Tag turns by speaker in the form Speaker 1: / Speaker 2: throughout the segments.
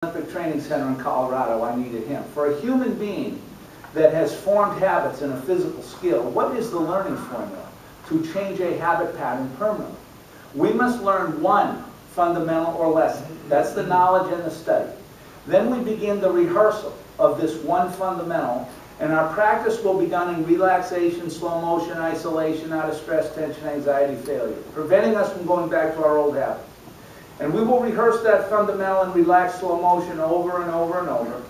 Speaker 1: Olympic Training Center in Colorado, I needed him. For a human being that has formed habits and a physical skill, what is the learning formula to change a habit pattern permanently? We must learn one fundamental or lesson. That's the knowledge and the study. Then we begin the rehearsal of this one fundamental, and our practice will be done in relaxation, slow motion, isolation, out of stress, tension, anxiety, failure, preventing us from going back to our old habits. And we will rehearse that fundamental in relaxed slow motion over and over and over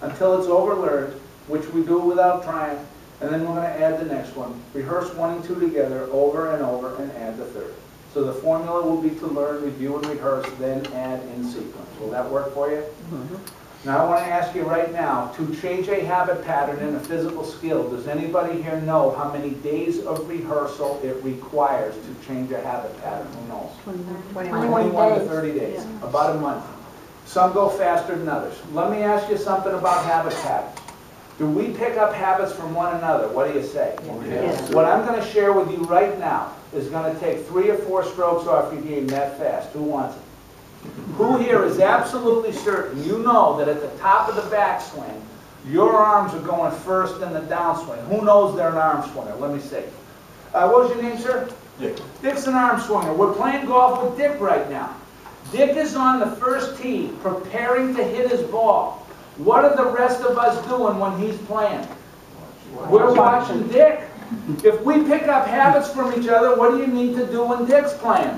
Speaker 1: until it's overlearned, which we do without trying, and then we're going to add the next one. Rehearse 1 and 2 together over and over and add the third. So the formula will be to learn, review, and rehearse, then add in sequence. Will that work for you? Mm-hmm. Now I want to ask you right now, to change a habit pattern in a physical skill, does anybody here know how many days of rehearsal it requires to change a habit pattern? Who knows? 21 to 30 days, yeah. About a month. Some go faster than others. Let me ask you something about habit patterns. Do we pick up habits from one another? What do you say? Yes. What I'm going to share with you right now is going to take 3 or 4 strokes off your game that fast. Who wants it? Who here is absolutely certain you know that at the top of the backswing, your arms are going first in the downswing? Who knows they're an arm swinger? Let me see. What was your name, sir? Dick. Dick's an arm swinger. We're playing golf with Dick right now. Dick is on the first tee, preparing to hit his ball. What are the rest of us doing when he's playing? We're watching Dick. If we pick up habits from each other, what do you need to do when Dick's playing?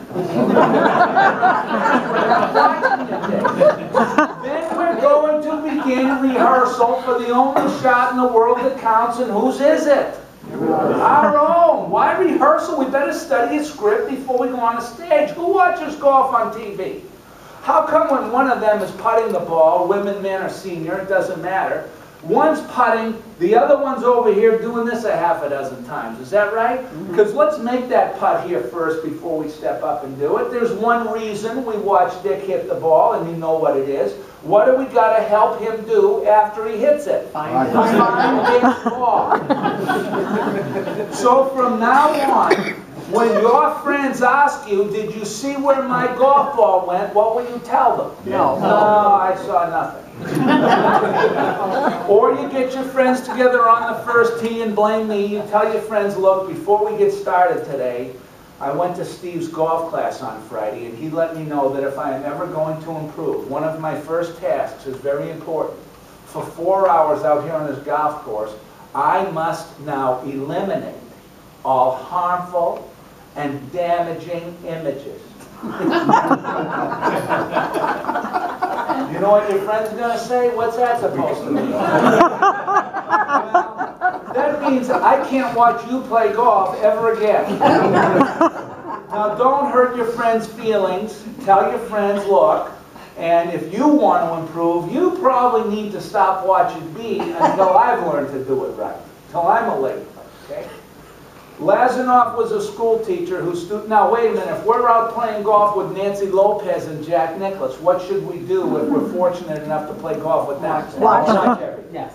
Speaker 1: Then we're going to begin rehearsal for the only shot in the world that counts, and whose is it? Our own. Why rehearsal? We better study a script before we go on a stage. Who watches golf on TV? How come when one of them is putting the ball, women, men, or senior, it doesn't matter, one's putting, the other one's over here doing this a half a dozen times. Is that right? Because let's make that putt here first before we step up and do it. There's one reason we watch Dick hit the ball, and you know what it is. What do we got to help him do after he hits it? Find Dick's ball. So from now on, when your friends ask you, did you see where my golf ball went, what will you tell them? No, I saw nothing. Or you get your friends together on the first tee and blame me. You tell your friends, look, before we get started today, I went to Steve's golf class on Friday, and he let me know that if I am ever going to improve, one of my first tasks is very important. For 4 hours out here on this golf course, I must now eliminate all harmful and damaging images. You know what your friend's going to say? What's that supposed to mean? That means I can't watch you play golf ever again. Now don't hurt your friends' feelings. Tell your friends, look, and if you want to improve, you probably need to stop watching me until I've learned to do it right. Until I'm a lady, okay? Lazanoff was a school teacher who now wait a minute, if we're out playing golf with Nancy Lopez and Jack Nicklaus, what should we do if we're fortunate enough to play golf with them? Watch. Yes.